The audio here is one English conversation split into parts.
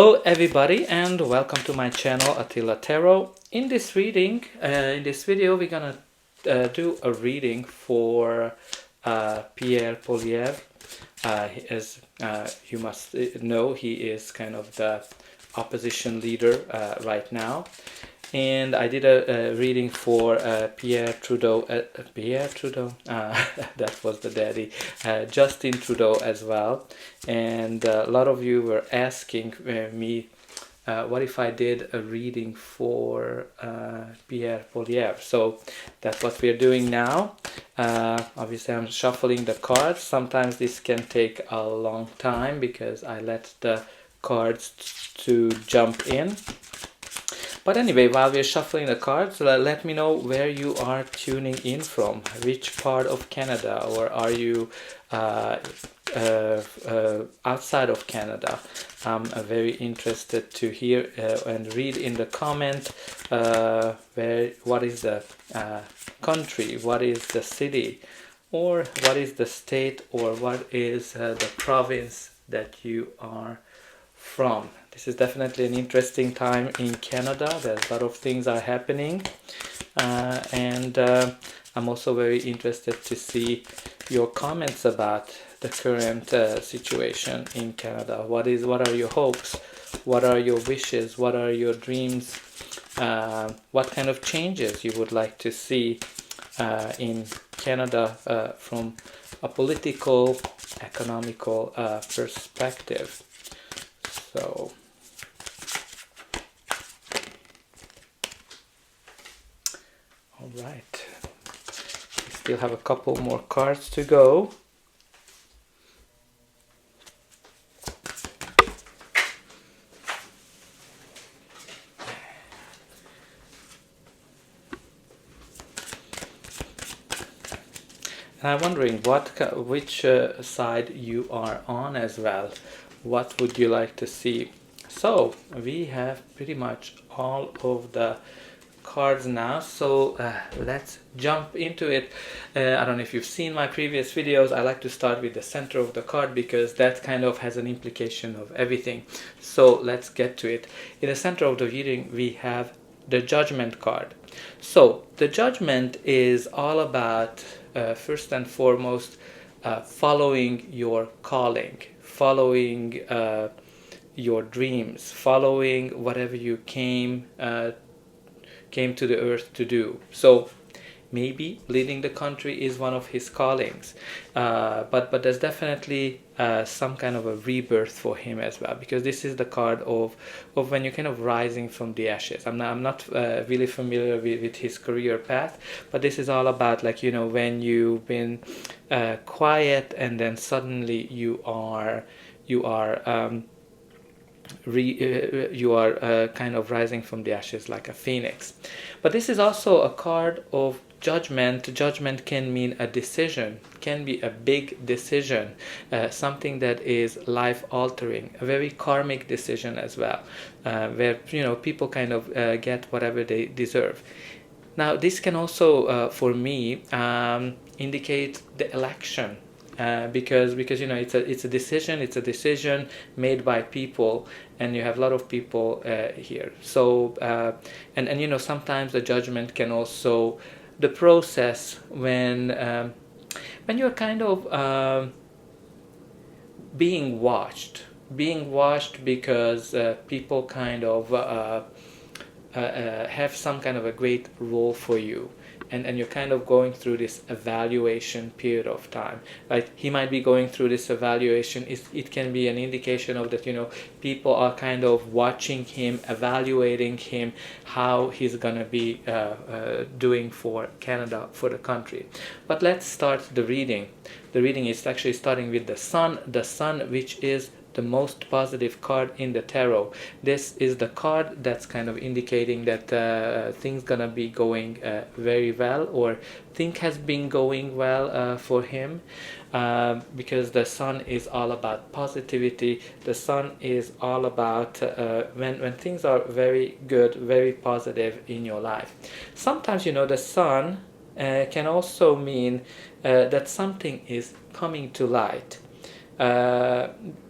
Hello everybody and welcome to my channel Attila Tarot. In this reading, in this video we're gonna do a reading for Pierre Poilievre. As you must know, he is kind of the opposition leader right now. And I did a reading for Pierre Trudeau, that was the daddy, Justin Trudeau as well. And a lot of you were asking me, what if I did a reading for Pierre Poilievre? So that's what we're doing now. Obviously I'm shuffling the cards. Sometimes this can take a long time because I let the cards to jump in. But anyway, while we're shuffling the cards, let me know where you are tuning in from, which part of Canada, or are you outside of Canada? I'm very interested to hear and read in the comment what is the country, what is the city, or what is the state, or what is the province that you are from. This is definitely an interesting time in Canada. There's a lot of things are happening, and I'm also very interested to see your comments about the current situation in Canada. What are your hopes? What are your wishes? What are your dreams? What kind of changes you would like to see in Canada from a political, economical perspective? So, all right, we still have a couple more cards to go. And I'm wondering which side you are on as well. What would you like to see? So we have pretty much all of the cards now, so let's jump into it. I don't know if you've seen my previous videos. I like to start with the center of the card because that kind of has an implication of everything. So let's get to it. In the center of the reading we have the Judgment card. So the Judgment is all about first and foremost following your calling, following your dreams, following whatever you came to the earth to do. So maybe leading the country is one of his callings, but there's definitely some kind of a rebirth for him as well, because this is the card of when you're kind of rising from the ashes. I'm not really familiar with his career path, but this is all about, like, you know, when you've been quiet and then suddenly you are kind of rising from the ashes like a phoenix. But this is also a card of judgment. Judgment can mean a decision, can be a big decision, something that is life altering, a very karmic decision as well, where, you know, people kind of get whatever they deserve. Now this can also for me indicate the election. Because you know, it's a decision made by people, and you have a lot of people here. So and you know, sometimes the judgment can also, the process when you're kind of being watched because people kind of have some kind of a great role for you, and you're kind of going through this evaluation period of time. Like, he might be going through this evaluation. It can be an indication of that, you know, people are kind of watching him, evaluating him, how he's gonna be doing for Canada, for the country. But let's start the reading. The reading is actually starting with the Sun, which is the most positive card in the tarot. This is the card that's kind of indicating that things gonna be going very well, or thing has been going well for him, because the Sun is all about positivity. The Sun is all about when things are very good, very positive in your life. Sometimes, you know, the Sun can also mean that something is coming to light.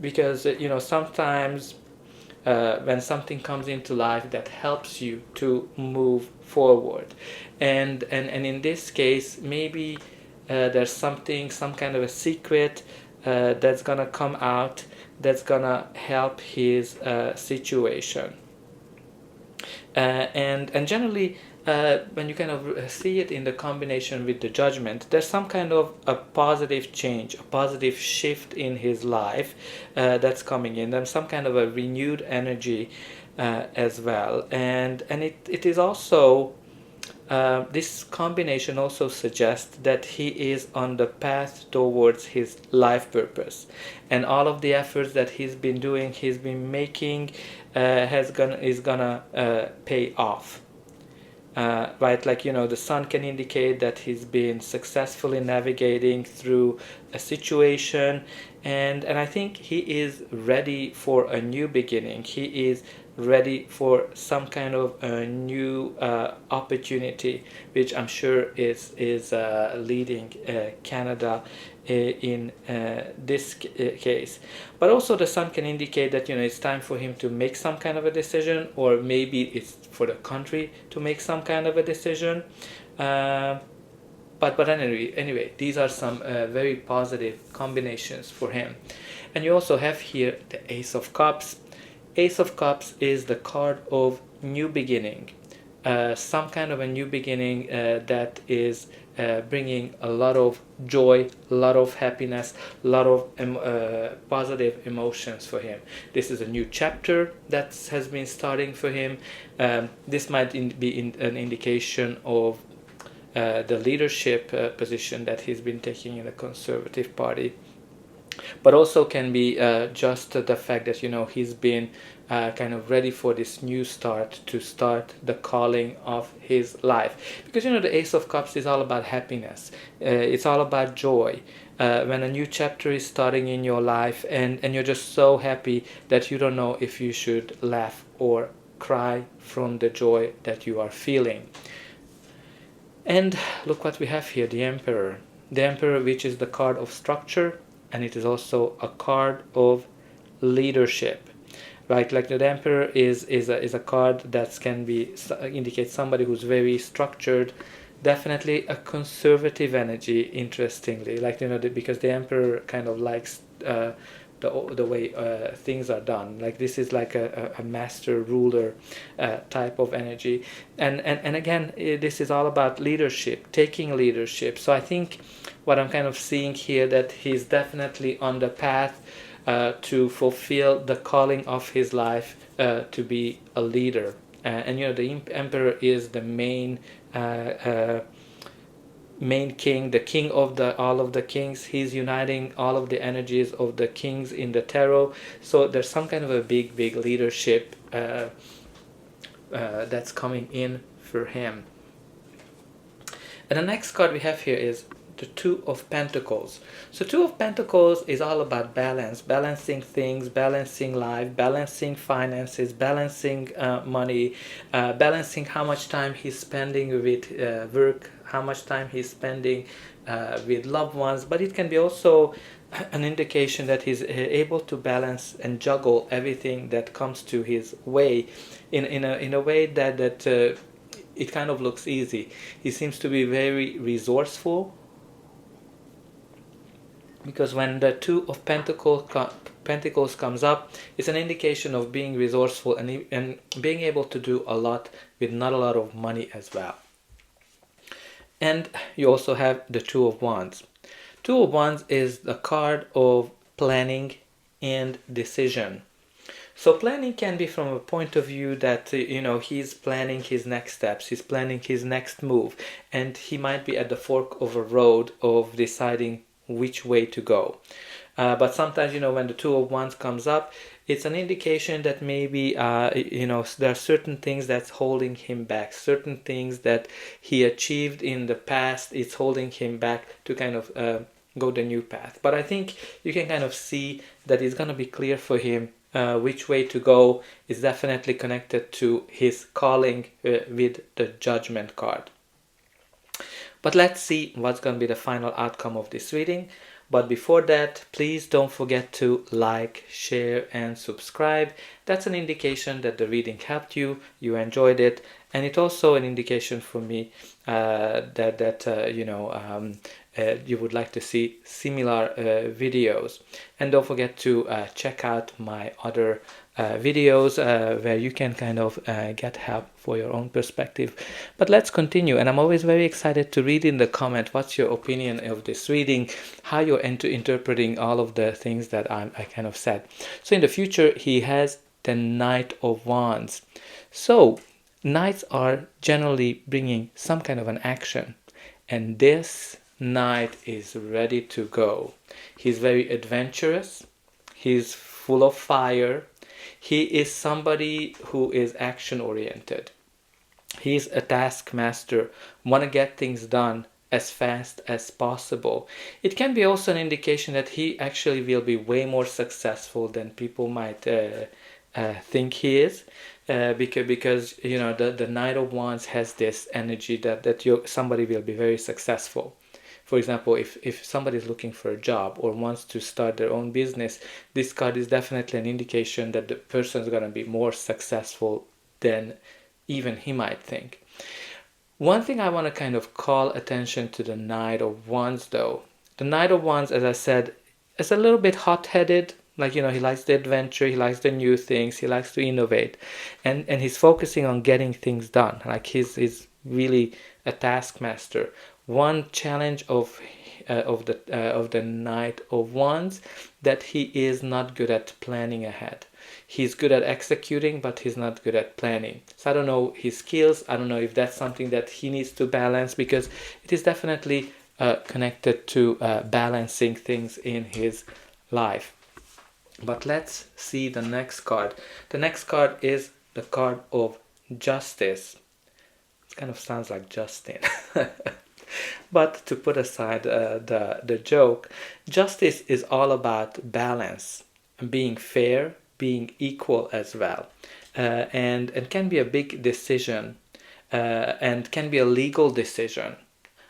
Because you know, sometimes when something comes into life that helps you to move forward. And in this case, maybe there's some kind of a secret that's gonna come out, that's gonna help his situation. And generally, when you kind of see it in the combination with the Judgment, there's some kind of a positive change, a positive shift in his life that's coming in. There's some kind of a renewed energy as well. And it is also, this combination also suggests that he is on the path towards his life purpose, and all of the efforts that he's been doing, he's been making, is gonna pay off. Right, like, the sun can indicate that he's been successfully navigating through a situation, and I think he is ready for a new beginning. He is ready for some kind of a new opportunity, which I'm sure is leading Canada in this case. But also the sun can indicate that it's time for him to make some kind of a decision, or maybe it's for the country to make some kind of a decision. But anyway, these are some very positive combinations for him. And you also have here the Ace of Cups. Ace of Cups is the card of new beginning, some kind of a new beginning that is bringing a lot of joy, a lot of happiness, a lot of positive emotions for him. This is a new chapter that has been starting for him. This might be an indication of the leadership position that he's been taking in the Conservative Party. But also can be just the fact that he's been kind of ready for this new start, to start the calling of his life. Because the Ace of Cups is all about happiness. It's all about joy. When a new chapter is starting in your life, and you're just so happy that you don't know if you should laugh or cry from the joy that you are feeling. And look what we have here, the Emperor. The Emperor, which is the card of structure, and it is also a card of leadership, right? Like the Emperor is a card that can be indicate somebody who's very structured, definitely a conservative energy. Interestingly, like because the Emperor kind of likes the way things are done. Like this is like a master ruler type of energy, and again, this is all about leadership, taking leadership. So I think what I'm kind of seeing here, that he's definitely on the path to fulfill the calling of his life, to be a leader. And the Emperor is the main king, the king of all of the kings. He's uniting all of the energies of the kings in the tarot. So there's some kind of a big leadership that's coming in for him. And the next card we have here is the Two of Pentacles. So Two of Pentacles is all about balance, balancing things, balancing life, balancing finances, balancing money, balancing how much time he's spending with work, how much time he's spending with loved ones. But it can be also an indication that he's able to balance and juggle everything that comes to his way in a way that it kind of looks easy. He seems to be very resourceful, because when the Two of Pentacles comes up, it's an indication of being resourceful and being able to do a lot with not a lot of money as well. And you also have the Two of Wands. Two of Wands is the card of planning and decision. So planning can be from a point of view that he's planning his next steps, he's planning his next move, and he might be at the fork of a road of deciding which way to go. But sometimes, when the Two of Wands comes up, it's an indication that maybe, there are certain things that's holding him back, certain things that he achieved in the past, it's holding him back to kind of go the new path. But I think you can kind of see that it's going to be clear for him which way to go. Is definitely connected to his calling with the Judgment card. But let's see what's going to be the final outcome of this reading. But before that, please don't forget to like, share, and subscribe. That's an indication that the reading helped you, you enjoyed it, and it's also an indication for me you would like to see similar videos. And don't forget to check out my other videos where you can kind of get help for your own perspective. But let's continue, and I'm always very excited to read in the comment what's your opinion of this reading, how you're interpreting all of the things that I kind of said. So in the future, he has the Knight of Wands. So knights are generally bringing some kind of an action, and this knight is ready to go. He's very adventurous, he's full of fire, he is somebody who is action oriented, he's a taskmaster, want to get things done as fast as possible. It can be also an indication that he actually will be way more successful than people might think he is, because you know the Knight of Wands has this energy that somebody will be very successful. For example, if somebody is looking for a job or wants to start their own business, this card is definitely an indication that the person is going to be more successful than even he might think. One thing I want to kind of call attention to the Knight of Wands though. The Knight of Wands, as I said, is a little bit hot-headed. Like, you know, he likes the adventure, he likes the new things, he likes to innovate. And he's focusing on getting things done. Like he's really a taskmaster. One challenge of the Knight of Wands, that he is not good at planning ahead. He's good at executing, but he's not good at planning. So I don't know his skills. I don't know if that's something that he needs to balance, because it is definitely connected to balancing things in his life. But let's see the next card. The next card is the card of Justice. It kind of sounds like Justin. But to put aside the joke, justice is all about balance, being fair, being equal as well, and can be a big decision, and can be a legal decision.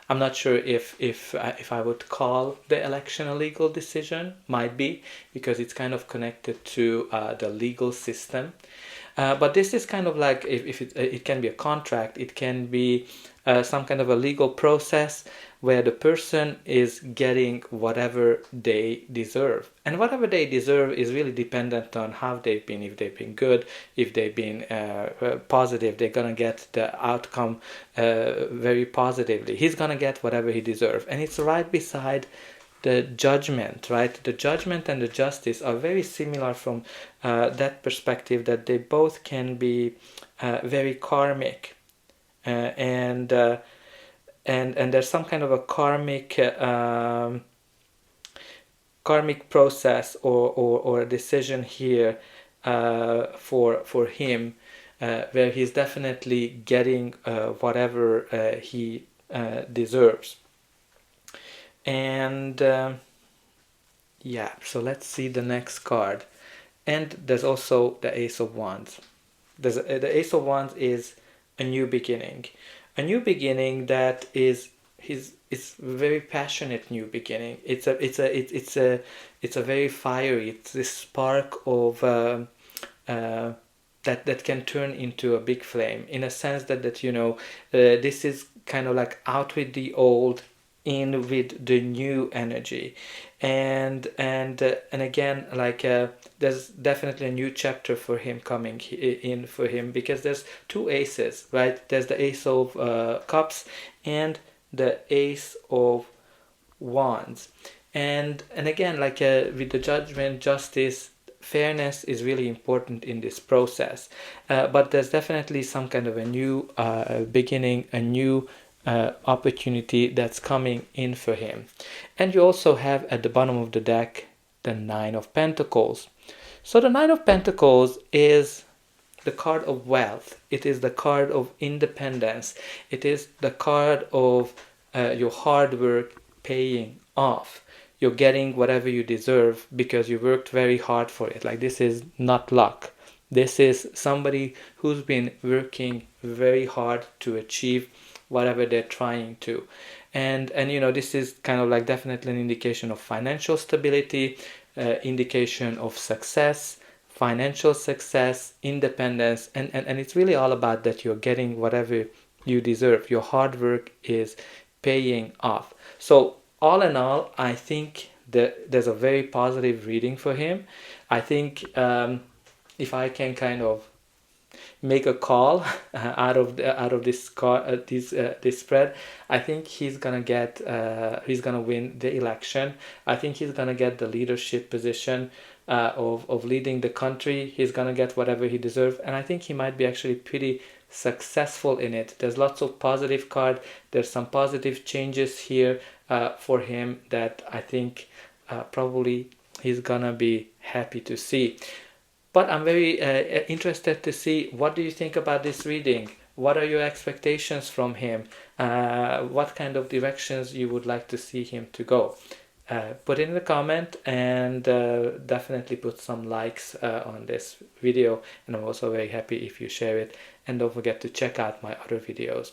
I'm not sure if I would call the election a legal decision. Might be, because it's kind of connected to the legal system. But this is kind of like, if it can be a contract, it can be some kind of a legal process where the person is getting whatever they deserve. And whatever they deserve is really dependent on how they've been. If they've been good, if they've been positive, they're going to get the outcome very positively. He's going to get whatever he deserves. And it's right beside the Judgment, right? The Judgment and the Justice are very similar from that perspective, that they both can be very karmic, and there's some kind of a karmic process or a decision here for him, where he's definitely getting whatever he deserves. And yeah, so let's see the next card. And there's also the Ace of Wands. The Ace of Wands is a new beginning. A new beginning that is it's very passionate new beginning. It's a very fiery. It's this spark of that can turn into a big flame, in a sense that you know, this is kind of like out with the old, in with the new energy, and again, like there's definitely a new chapter for him coming in for him, because there's two aces, right? There's the Ace of Cups and the Ace of Wands, and again, like with the Judgment, Justice, fairness is really important in this process, but there's definitely some kind of a new beginning, a new opportunity that's coming in for him. And you also have at the bottom of the deck the Nine of Pentacles. So the Nine of Pentacles is the card of wealth. It is the card of independence. It is the card of your hard work paying off. You're getting whatever you deserve because you worked very hard for it. Like, this is not luck. This is somebody who's been working very hard to achieve whatever they're trying to. And you know, this is kind of like definitely an indication of financial stability, indication of success, financial success, independence, and it's really all about that you're getting whatever you deserve. Your hard work is paying off. So all in all, I think that there's a very positive reading for him. I think if I can kind of make a call out of this this spread, I think he's gonna win the election. I think he's gonna get the leadership position of leading the country. He's gonna get whatever he deserves, and I think he might be actually pretty successful in it. There's lots of positive card. There's some positive changes here for him that I think probably he's gonna be happy to see. But I'm very interested to see, what do you think about this reading? What are your expectations from him? What kind of directions you would like to see him to go? Put it in the comment, and definitely put some likes on this video. And I'm also very happy if you share it. And don't forget to check out my other videos.